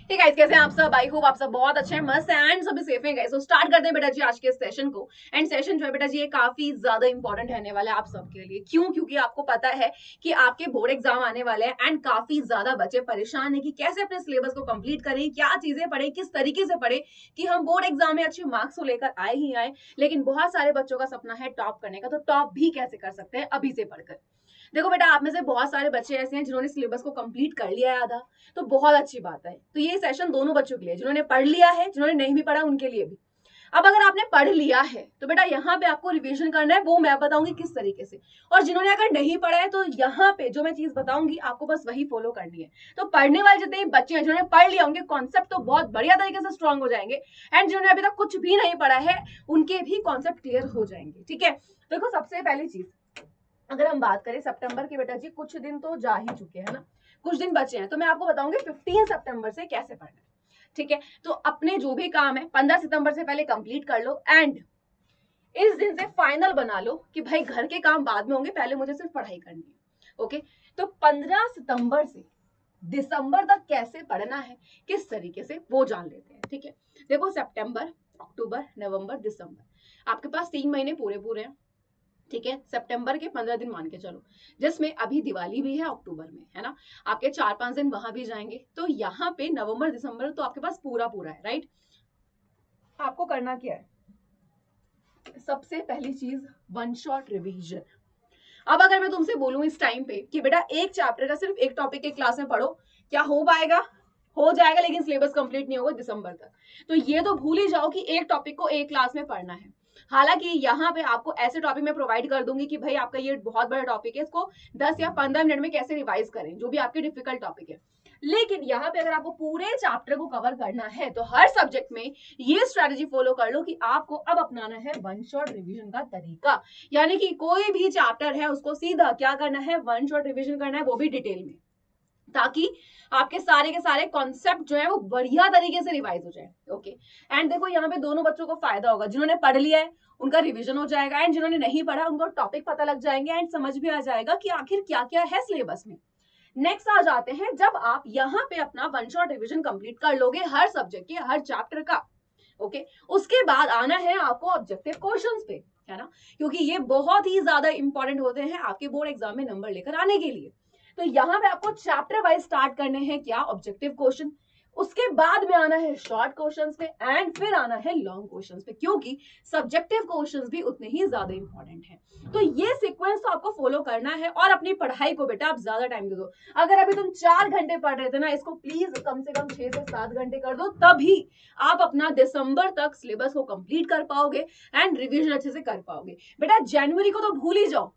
ठीक है, कैसे हैं आप सब? आई होप आप सब बहुत अच्छे हैं, मस्त हैं एंड सभी सेफ हैं गाइस। तो स्टार्ट करते हैं बेटा जी आज के सेशन को। एंड सेशन जो है बेटा जी ये काफी ज्यादा इंपॉर्टेंट रहने वाला है आप सबके लिए। क्यों? क्योंकि आपको पता है कि आपके बोर्ड एग्जाम आने वाले हैं एंड काफी ज्यादा बच्चे परेशान है कि कैसे अपने सिलेबस को कंप्लीट करें, क्या चीजें पढ़े, किस तरीके से पढ़े कि हम बोर्ड एग्जाम में अच्छे मार्क्स को लेकर आए ही आए। लेकिन बहुत सारे बच्चों का सपना है टॉप करने का, तो टॉप भी कैसे कर सकते हैं अभी से पढ़कर। देखो बेटा, आप में से बहुत सारे बच्चे ऐसे हैं जिन्होंने सिलेबस को कंप्लीट कर लिया है आधा, तो बहुत अच्छी बात है। तो ये सेशन दोनों बच्चों के लिए, जिन्होंने पढ़ लिया है, जिन्होंने नहीं भी पढ़ा उनके लिए भी। अब अगर आपने पढ़ लिया है तो बेटा यहाँ पे आपको रिवीजन करना है, वो मैं बताऊंगी किस तरीके से। और जिन्होंने अगर नहीं पढ़ा है तो यहाँ पे जो मैं चीज बताऊंगी आपको बस वही फॉलो करनी है। तो पढ़ने वाले जितने बच्चे हैं जिन्होंने पढ़ लिया, उनके कॉन्सेप्ट तो बहुत बढ़िया तरीके से स्ट्रांग हो जाएंगे। एंड जिन्होंने अभी तक कुछ भी नहीं पढ़ा है उनके भी कॉन्सेप्ट क्लियर हो जाएंगे। ठीक है, देखो सबसे पहली चीज, अगर हम बात करें सितंबर की बेटा जी, कुछ दिन तो जा ही चुके हैं ना, कुछ दिन बचे हैं। तो मैं आपको बताऊंगी 15 सितंबर से कैसे पढ़ना है। ठीक है, तो अपने जो भी काम है 15 सितंबर से पहले कंप्लीट कर लो एंड इस दिन से फाइनल बना लो कि भाई घर के काम बाद में होंगे, पहले मुझे सिर्फ पढ़ाई करनी है। ओके, तो 15 सितंबर से दिसंबर तक कैसे पढ़ना है, किस तरीके से, वो जान लेते हैं। ठीक है, देखो सितंबर, अक्टूबर, नवंबर, दिसंबर, आपके पास 3 महीने पूरे पूरे हैं। ठीक है, सितंबर के 15 दिन मान के चलो, जिसमें अभी दिवाली भी है अक्टूबर में, है ना। आपके 4-5 दिन वहां भी जाएंगे, तो यहाँ पे नवंबर दिसंबर तो आपके पास पूरा पूरा है, राइट। आपको करना क्या है, सबसे पहली चीज वन शॉट रिवीजन। अब अगर मैं तुमसे बोलूं इस टाइम पे कि बेटा एक चैप्टर का सिर्फ एक टॉपिक के क्लास में पढ़ो, क्या हो पाएगा? हो जाएगा, लेकिन सिलेबस कंप्लीट नहीं होगा दिसंबर तक। तो ये तो भूल ही जाओ कि एक टॉपिक को एक क्लास में पढ़ना है। हालांकि यहाँ पे आपको ऐसे टॉपिक में प्रोवाइड कर दूंगी कि भाई आपका ये बहुत बड़ा टॉपिक है, इसको 10 या 15 मिनट में कैसे रिवाइज करें, जो भी आपके डिफिकल्ट टॉपिक है। लेकिन यहाँ पे अगर आपको पूरे चैप्टर को कवर करना है तो हर सब्जेक्ट में ये स्ट्रेटेजी फॉलो कर लो कि आपको अब अपनाना है वन शॉट रिवीजन का तरीका। यानी कि कोई भी चैप्टर है उसको सीधा क्या करना है, वन शॉट रिवीजन करना है, वो भी डिटेल में, ताकि आपके सारे के सारे कॉन्सेप्ट जो है वो बढ़िया तरीके से रिवाइज हो जाए। ओके, एंड देखो यहाँ पे दोनों बच्चों को फायदा होगा, जिन्होंने पढ़ लिया है उनका रिवीजन हो जाएगा एंड जिन्होंने नहीं पढ़ा उनको टॉपिक पता लग जाएंगे एंड समझ भी आ जाएगा कि आखिर क्या क्या है सिलेबस में। नेक्स्ट आ जाते हैं, जब आप यहाँ पे अपना वन शॉट रिवीजन कंप्लीट कर लोगे हर सब्जेक्ट के हर चैप्टर का, ओके, उसके बाद आना है आपको ऑब्जेक्टिव क्वेश्चंस पे, है ना। क्योंकि ये बहुत ही ज्यादा इंपॉर्टेंट होते हैं आपके बोर्ड एग्जाम में नंबर लेकर आने के लिए। तो यहाँ पे आपको चैप्टर वाइज स्टार्ट करने हैं क्या, ऑब्जेक्टिव क्वेश्चन, उसके बाद में आना है शॉर्ट क्वेश्चंस पे एंड फिर आना है लॉन्ग क्वेश्चंस पे, क्योंकि सब्जेक्टिव क्वेश्चंस भी उतने ही ज्यादा इंपॉर्टेंट हैं। तो ये सीक्वेंस तो आपको फॉलो करना है और अपनी पढ़ाई को बेटा आप ज्यादा टाइम दे दो। अगर अभी तुम 4 घंटे पढ़ रहे थे ना, इसको प्लीज कम से कम 6 से 7 घंटे कर दो, तभी आप अपना दिसंबर तक सिलेबस को कंप्लीट कर पाओगे एंड रिवीजन अच्छे से कर पाओगे। बेटा जनवरी को तो भूल ही जाओ,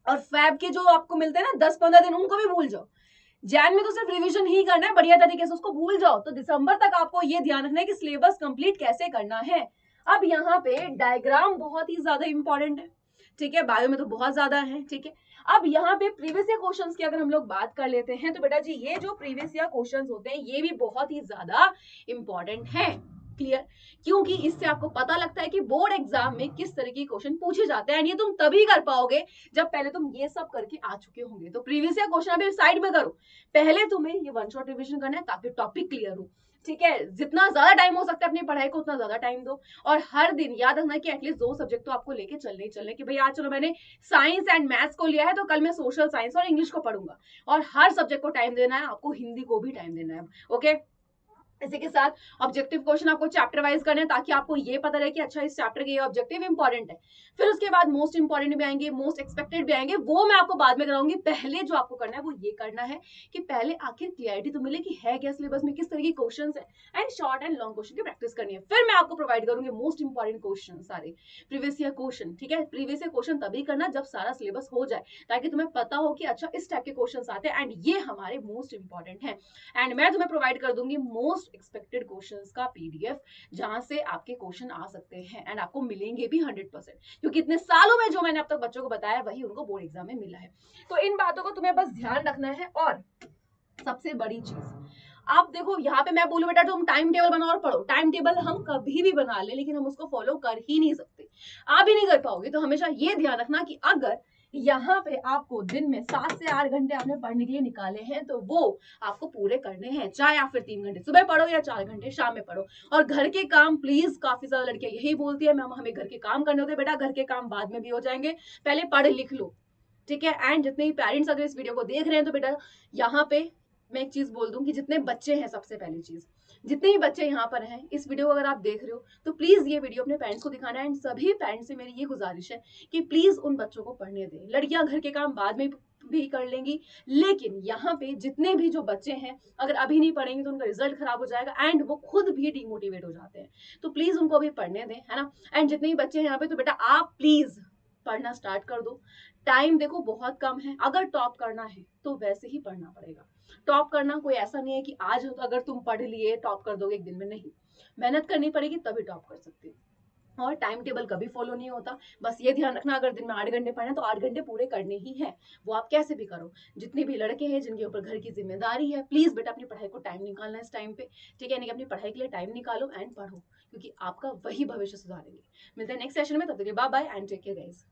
और फैब के जो आपको मिलते हैं ना 10-15 दिन, उनको भी भूल जाओ। जैन में तो सिर्फ रिवीजन ही करना है बढ़िया तरीके से, उसको भूल जाओ। तो दिसंबर तक आपको ये ध्यान रखना है कि सिलेबस कंप्लीट कैसे करना है। अब यहाँ पे डायग्राम बहुत ही ज्यादा इंपॉर्टेंट है। ठीक है, बायो में तो बहुत ज्यादा है। ठीक है, अब यहाँ पे प्रीवियस ईयर क्वेश्चंस की अगर हम लोग बात कर लेते हैं तो बेटा जी ये जो प्रीवियस ईयर क्वेश्चंस होते हैं ये भी बहुत ही ज्यादा इंपॉर्टेंट है। क्लियर? क्योंकि इससे आपको पता लगता है कि बोर्ड एग्जाम में किस तरह के क्वेश्चन पूछे जाते हैं। ये तुम तभी कर पाओगे जब पहले तुम ये सब करके आ चुके होंगे। तो प्रीवियस ईयर क्वेश्चन अभी साइड में करो, पहले तुम्हें ये वन शॉट रिवीजन करना है ताकि टॉपिक क्लियर हो। ठीक है, जितना ज्यादा टाइम हो सकता है अपनी पढ़ाई को उतना ज्यादा टाइम दो। और हर दिन याद रखना कि एटलीस्ट 2 सब्जेक्ट तो आपको लेके चलने ही चलने, कि भाई आज चलो मैंने साइंस एंड मैथ्स को लिया है तो कल मैं सोशल साइंस और इंग्लिश को पढ़ूंगा। और हर सब्जेक्ट को टाइम देना है, आपको हिंदी को भी टाइम देना है। ओके, इसी के साथ ऑब्जेक्टिव क्वेश्चन आपको चैप्टर वाइज करना है ताकि आपको ये पता रहे कि अच्छा इस चैप्टर के ये ऑब्जेक्टिव इंपॉर्टेंट है। फिर उसके बाद मोस्ट इंपॉर्टेंट भी आएंगे, मोस्ट एक्सपेक्टेड भी आएंगे, वो मैं आपको बाद में कराऊंगी। पहले जो आपको करना है वो ये करना है कि पहले आखिर क्लियरिटी तो मिले कि है क्या सिलेबस में, किस तरह के क्वेश्चन है and short and long question की प्रैक्टिस करनी है। फिर मैं आपको प्रोवाइड करूंगी मोस्ट इंपॉर्टेंट क्वेश्चन सारे प्रीवियस ईयर क्वेश्चन। ठीक है, प्रीवियस ईयर क्वेश्चन तभी करना जब सारा सिलेबस हो जाए, ताकि तुम्हें पता हो कि अच्छा इस टाइप के क्वेश्चन आते हैं एंड ये हमारे मोस्ट इंपॉर्टेंट है। एंड मैं तुम्हें प्रोवाइड कर दूंगी मोस्ट एक्सपेक्टेड क्वेश्चंस का पीडीएफ, जहां से आपके क्वेश्चन आ सकते हैं एंड आपको मिलेंगे भी 100%, क्योंकि इतने सालों में जो मैंने अब तक बच्चों को बताया वही उनको बोर्ड एग्जाम में मिला है। तो इन बातों को तुम्हें बस ध्यान रखना है। और सबसे बड़ी चीज, आप देखो यहाँ पे मैं बोलूं बेटा तुम टाइम टेबल बनाओ और पढ़ो। टाइम टेबल हम कभी भी बना ले, लेकिन हम उसको फॉलो कर ही नहीं सकते, आप भी नहीं कर पाओगे। तो हमेशा ये ध्यान रखना कि अगर यहाँ पे आपको दिन में 7 से 8 घंटे आपने पढ़ने के लिए निकाले हैं, तो वो आपको पूरे करने हैं। चाहे आप फिर 3 घंटे सुबह पढ़ो या 4 घंटे शाम में पढ़ो। और घर के काम प्लीज, काफी ज्यादा लड़कियां यही बोलती है मैम हमें घर के काम करने होते हैं। बेटा घर के काम बाद में भी हो जाएंगे, पहले पढ़ लिख लो, ठीक है। एंड जितने भी पेरेंट्स अगर इस वीडियो को देख रहे हैं तो बेटा यहाँ पे मैं एक चीज बोल दूं कि जितने बच्चे हैं, सबसे पहली चीज, जितने भी बच्चे यहाँ पर हैं इस वीडियो को अगर आप देख रहे हो तो प्लीज ये वीडियो अपने पेरेंट्स को दिखाना है। एंड सभी पेरेंट्स से मेरी ये गुजारिश है कि प्लीज उन बच्चों को पढ़ने दें। लड़कियां घर के काम बाद में भी कर लेंगी, लेकिन यहाँ पे जितने भी जो बच्चे हैं अगर अभी नहीं पढ़ेंगे तो उनका रिजल्ट खराब हो जाएगा एंड वो खुद भी डिमोटिवेट हो जाते हैं। तो प्लीज उनको अभी पढ़ने दें, है ना। एंड जितने भी बच्चे हैं यहाँ पे, तो बेटा आप प्लीज पढ़ना स्टार्ट कर दो। टाइम देखो बहुत कम है, अगर टॉप करना है तो वैसे ही पढ़ना पड़ेगा। टॉप करना कोई ऐसा नहीं है कि आज अगर तुम पढ़ लिए टॉप कर दोगे एक दिन में, नहीं, मेहनत करनी पड़ेगी तभी टॉप कर सकते हो। और टाइम टेबल कभी फॉलो नहीं होता। बस ये ध्यान रखना, अगर दिन में 8 घंटे पढ़े तो 8 घंटे पूरे करने ही है, वो आप कैसे भी करो। जितने भी लड़के हैं जिनके ऊपर घर की जिम्मेदारी है, प्लीज बेटा अपनी पढ़ाई को टाइम निकालना है इस टाइम पे, ठीक है। नहीं, अपनी पढ़ाई के लिए टाइम निकालो एंड पढ़ो, क्योंकि आपका वही भविष्य सुधारेंगे। मिलते हैं नेक्स्ट सेशन में, तब तक के bye bye and take care guys.